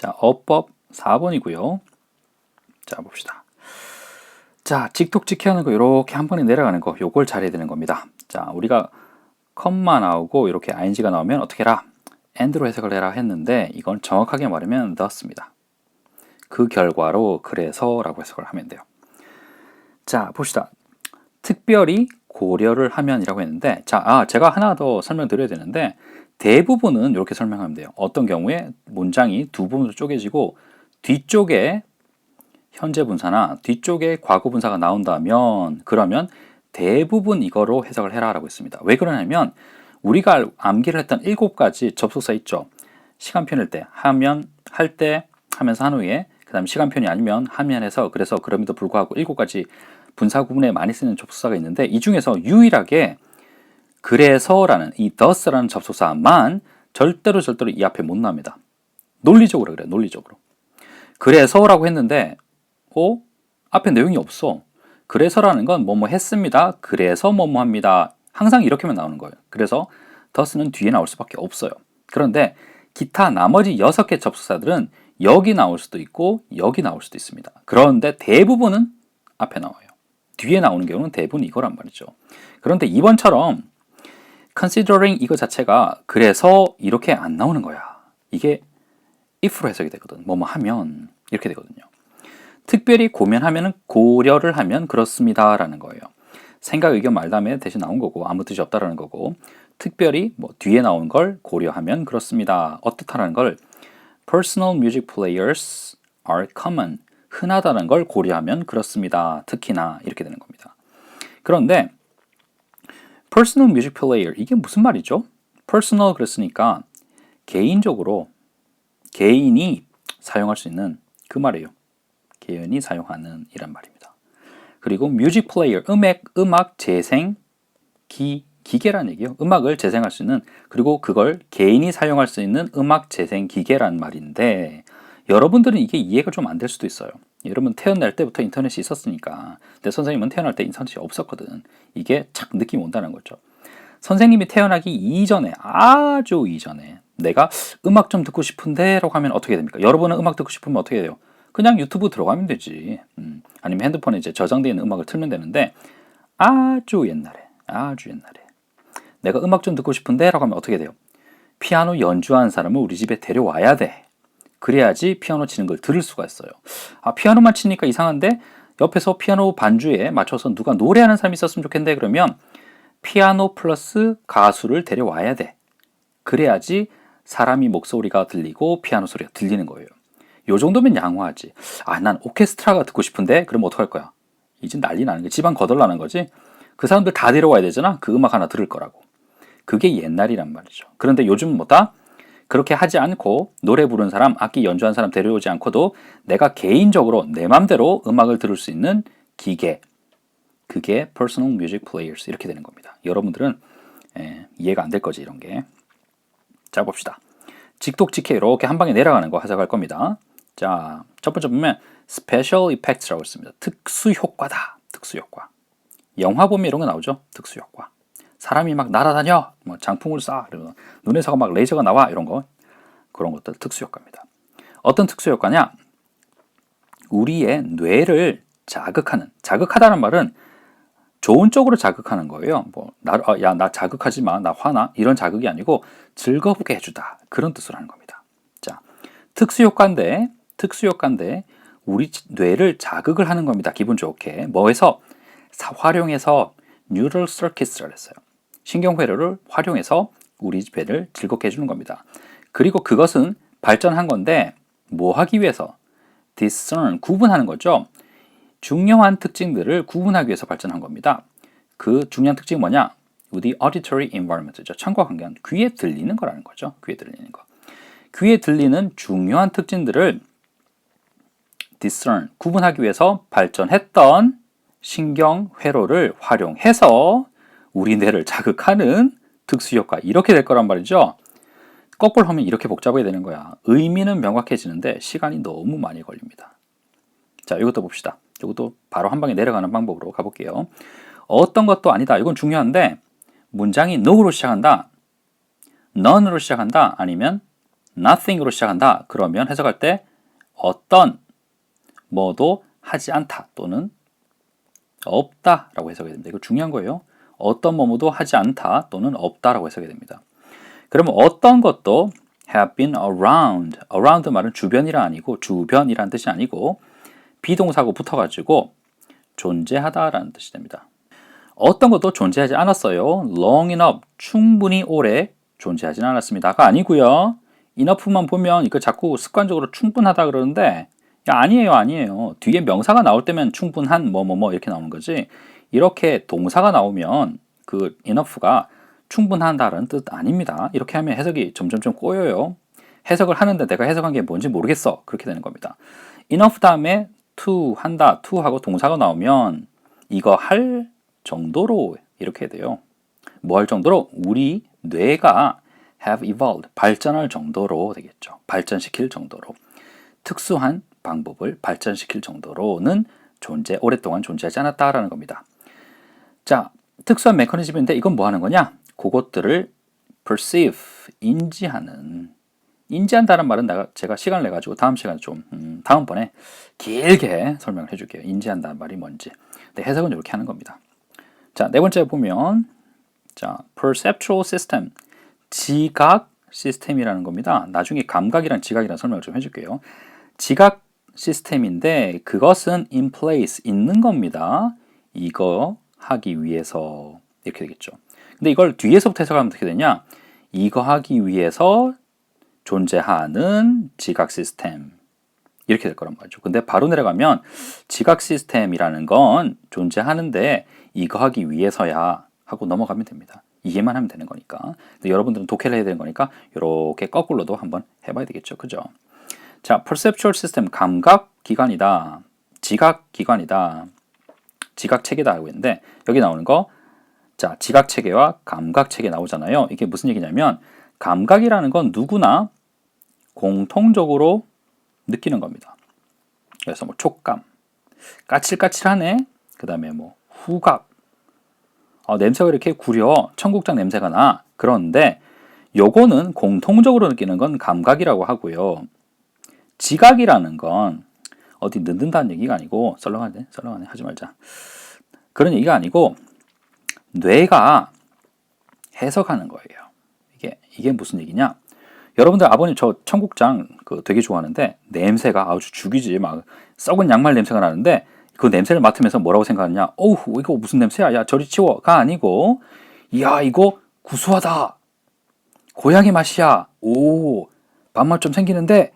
자, 어법 4번이고요. 자, 봅시다. 자, 직독직해 하는 거 이렇게 한 번에 내려가는 거 요걸 잘해야 되는 겁니다. 자, 우리가 컴마 나오고 이렇게 ing가 나오면 어떻게 해라? and로 해석을 해라 했는데 이건 정확하게 말하면 thus입니다. 그 결과로 그래서 라고 해석을 하면 돼요. 자, 봅시다. 특별히 고려를 하면 이라고 했는데 자, 제가 하나 더 설명드려야 되는데 대부분은 이렇게 설명하면 돼요. 어떤 경우에 문장이 두 부분으로 쪼개지고 뒤쪽에 현재 분사나 뒤쪽에 과거 분사가 나온다면 그러면 대부분 이거로 해석을 해라 라고 했습니다. 왜 그러냐면 우리가 암기를 했던 7가지 접속사 있죠. 시간편일 때, 하면, 할 때, 하면서 한 후에 그 다음 시간편이 아니면 하면에서 그래서 그럼에도 불구하고 7가지 분사 구문에 많이 쓰는 접속사가 있는데 이 중에서 유일하게 그래서라는 이 thus라는 접속사만 절대로 이 앞에 못 나옵니다. 논리적으로 그래요. 논리적으로. 그래서라고 했는데 앞에 내용이 없어. 그래서라는 건 뭐뭐 했습니다. 그래서 뭐뭐 합니다. 항상 이렇게만 나오는 거예요. 그래서 thus는 뒤에 나올 수밖에 없어요. 그런데 기타 나머지 6개 접속사들은 여기 나올 수도 있고 여기 나올 수도 있습니다. 그런데 대부분은 앞에 나와요. 뒤에 나오는 경우는 대부분 이거란 말이죠. 그런데 이번처럼 considering 이거 자체가 그래서 이렇게 안 나오는 거야. 이게 if로 해석이 되거든. 뭐뭐 하면 이렇게 되거든요. 특별히 고면하면은 고려를 하면 그렇습니다 라는 거예요. 생각, 의견, 말담에 대신 나온 거고 아무 뜻이 없다라는 거고 특별히 뭐 뒤에 나온 걸 고려하면 그렇습니다. 어떻다라는 걸 personal music players are common 흔하다는 걸 고려하면 그렇습니다. 특히나 이렇게 되는 겁니다. 그런데 personal music player 이게 무슨 말이죠? personal 그랬으니까 개인적으로 개인이 사용할 수 있는 그 말이에요. 개인이 사용하는 이란 말입니다. 그리고 music player 음악 재생 기계라는 얘기예요. 음악을 재생할 수 있는 그리고 그걸 개인이 사용할 수 있는 음악 재생 기계란 말인데 여러분들은 이게 이해가 좀 안 될 수도 있어요. 여러분 태어날 때부터 인터넷이 있었으니까 내 선생님은 태어날 때 인터넷이 없었거든. 이게 착 느낌이 온다는 거죠. 선생님이 태어나기 이전에 아주 이전에 내가 음악 좀 듣고 싶은데 라고 하면 어떻게 됩니까? 여러분은 음악 듣고 싶으면 어떻게 돼요? 그냥 유튜브 들어가면 되지. 아니면 핸드폰에 이제 저장되어 있는 음악을 틀면 되는데 아주 옛날에 내가 음악 좀 듣고 싶은데 라고 하면 어떻게 돼요? 피아노 연주하는 사람을 우리 집에 데려와야 돼. 그래야지 피아노 치는 걸 들을 수가 있어요. 피아노만 치니까 이상한데 옆에서 피아노 반주에 맞춰서 누가 노래하는 사람이 있었으면 좋겠는데 그러면 피아노 플러스 가수를 데려와야 돼. 그래야지 사람이 목소리가 들리고 피아노 소리가 들리는 거예요. 요 정도면 양호하지. 난 오케스트라가 듣고 싶은데 그럼 어떡할 거야? 이제 난리 나는 게 집안 거덜나는 거지. 그 사람들 다 데려와야 되잖아. 그 음악 하나 들을 거라고. 그게 옛날이란 말이죠. 그런데 요즘은 뭐다? 그렇게 하지 않고 노래 부르는 사람, 악기 연주하는 사람 데려오지 않고도 내가 개인적으로 내 맘대로 음악을 들을 수 있는 기계 그게 personal music players 이렇게 되는 겁니다. 여러분들은 이해가 안 될 거지 이런 게. 자 봅시다. 직독직해 이렇게 한 방에 내려가는 거 해석할 겁니다. 자, 첫 번째 보면 special effects라고 있습니다. 특수효과다. 특수효과. 영화 보면 이런 거 나오죠. 특수효과. 사람이 막 날아다녀, 뭐 장풍을 쏴, 그리고 눈에서 막 레이저가 나와 이런 거 그런 것들 특수효과입니다. 어떤 특수효과냐? 우리의 뇌를 자극하다는 말은 좋은 쪽으로 자극하는 거예요. 나 자극하지 마, 나 화나 이런 자극이 아니고 즐거우게 해주다 그런 뜻으로 하는 겁니다. 자, 특수효과인데 우리 뇌를 자극을 하는 겁니다. 기분 좋게 뭐해서 활용해서 neural circuits라고 했어요. 신경회로를 활용해서 우리 뇌를 즐겁게 해주는 겁니다. 그리고 그것은 발전한 건데 뭐 하기 위해서? discern, 구분하는 거죠. 중요한 특징들을 구분하기 위해서 발전한 겁니다. 그 중요한 특징이 뭐냐? 우리 auditory environment죠. 청과 관계한 귀에 들리는 거라는 거죠. 귀에 들리는 거. 귀에 들리는 중요한 특징들을 discern, 구분하기 위해서 발전했던 신경회로를 활용해서 우리 뇌를 자극하는 특수효과 이렇게 될 거란 말이죠. 거꾸로 하면 이렇게 복잡하게 되는 거야. 의미는 명확해지는데 시간이 너무 많이 걸립니다. 자, 이것도 봅시다. 이것도 바로 한 방에 내려가는 방법으로 가볼게요. 어떤 것도 아니다. 이건 중요한데 문장이 no로 시작한다, none으로 시작한다, 아니면 nothing으로 시작한다. 그러면 해석할 때 어떤 뭐도 하지 않다 또는 없다라고 해석해야 됩니다. 이거 중요한 거예요. 어떤 뭐뭐도 하지 않다 또는 없다라고 해석해야 됩니다. 그러면 어떤 것도 have been around. around 말은 주변이란 아니고 주변이란 뜻이 아니고 비동사고 붙어가지고 존재하다라는 뜻이 됩니다. 어떤 것도 존재하지 않았어요. long enough. 충분히 오래 존재하지는 않았습니다가 아니고요. enough만 보면 이거 자꾸 습관적으로 충분하다 그러는데 야, 아니에요. 뒤에 명사가 나올 때면 충분한 뭐뭐뭐 이렇게 나오는 거지. 이렇게 동사가 나오면 그 enough가 충분한다는 뜻 아닙니다. 이렇게 하면 해석이 점점점 꼬여요. 해석을 하는데 내가 해석한 게 뭔지 모르겠어. 그렇게 되는 겁니다. enough 다음에 to 한다, to 하고 동사가 나오면 이거 할 정도로 이렇게 돼요. 뭐 할 정도로? 우리 뇌가 have evolved, 발전할 정도로 되겠죠. 발전시킬 정도로. 특수한 방법을 발전시킬 정도로는 오랫동안 존재하지 않았다라는 겁니다. 자, 특수한 메커니즘인데 이건 뭐 하는 거냐? 그것들을 perceive, 인지한다는 말은 제가 시간을 내가지고 다음 시간에 다음번에 길게 설명을 해줄게요. 인지한다는 말이 뭔지. 근데 해석은 이렇게 하는 겁니다. 자, 네 번째 보면 자, perceptual system, 지각 시스템이라는 겁니다. 나중에 감각이랑 지각이랑 설명을 좀 해줄게요. 지각 시스템인데 그것은 in place, 있는 겁니다. 이거 하기 위해서 이렇게 되겠죠. 근데 이걸 뒤에서부터 해석하면 어떻게 되냐? 이거 하기 위해서 존재하는 지각 시스템 이렇게 될 거란 말이죠. 근데 바로 내려가면 지각 시스템이라는 건 존재하는데 이거 하기 위해서야 하고 넘어가면 됩니다. 이해만 하면 되는 거니까. 근데 여러분들은 독해를 해야 되는 거니까 이렇게 거꾸로도 한번 해봐야 되겠죠. 그죠? 자, perceptual system, 감각 기관이다. 지각 기관이다. 지각 체계다 하고 있는데 여기 나오는 거 자, 지각 체계와 감각 체계 나오잖아요. 이게 무슨 얘기냐면 감각이라는 건 누구나 공통적으로 느끼는 겁니다. 그래서 뭐 촉감, 까칠까칠하네. 그 다음에 뭐 후각, 냄새가 이렇게 구려 청국장 냄새가 나. 그런데 요거는 공통적으로 느끼는 건 감각이라고 하고요. 지각이라는 건 어디 늦는다는 얘기가 아니고 썰렁하네 하지 말자. 그런 얘기가 아니고 뇌가 해석하는 거예요. 이게 무슨 얘기냐? 여러분들 아버님 저 청국장 되게 좋아하는데 냄새가 아주 죽이지. 막 썩은 양말 냄새가 나는데 그 냄새를 맡으면서 뭐라고 생각하느냐? 어우, 이거 무슨 냄새야? 야, 저리 치워가 아니고 이야, 이거 구수하다. 고향의 맛이야. 오, 밥맛 좀 생기는데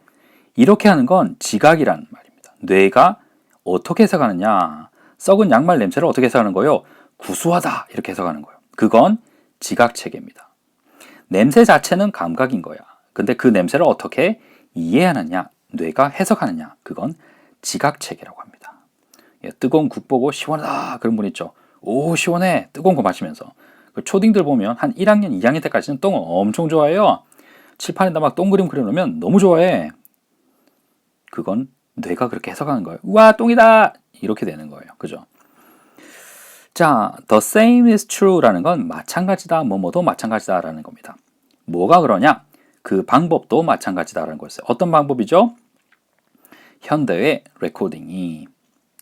이렇게 하는 건 지각이라는 말입니다. 뇌가 어떻게 해석하느냐? 썩은 양말 냄새를 어떻게 해석하는 거예요? 구수하다 이렇게 해석하는 거예요. 그건 지각 체계입니다. 냄새 자체는 감각인 거야. 근데 그 냄새를 어떻게 이해하느냐, 뇌가 해석하느냐, 그건 지각 체계라고 합니다. 뜨거운 국 보고 시원하다 그런 분 있죠. 오, 시원해. 뜨거운 거 마시면서. 그 초딩들 보면 한 1학년, 2학년 때까지는 똥을 엄청 좋아해요. 칠판에다 막 똥 그림 그려놓으면 너무 좋아해. 그건 뇌가 그렇게 해석하는 거예요. 우와, 똥이다! 이렇게 되는 거예요. 그죠? 자, the same is true라는 건 마찬가지다, 뭐뭐도 마찬가지다라는 겁니다. 뭐가 그러냐? 그 방법도 마찬가지다라는 거였어요. 어떤 방법이죠? 현대의 레코딩이,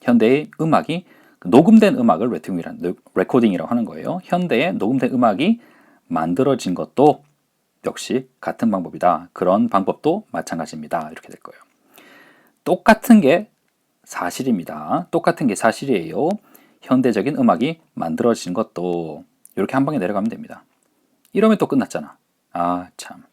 현대의 음악이, 녹음된 음악을 레코딩이라고 하는 거예요. 현대의 녹음된 음악이 만들어진 것도 역시 같은 방법이다. 그런 방법도 마찬가지입니다. 이렇게 될 거예요. 똑같은 게 사실입니다. 똑같은 게 사실이에요. 현대적인 음악이 만들어진 것도 이렇게 한 방에 내려가면 됩니다. 이러면 또 끝났잖아. 아, 참.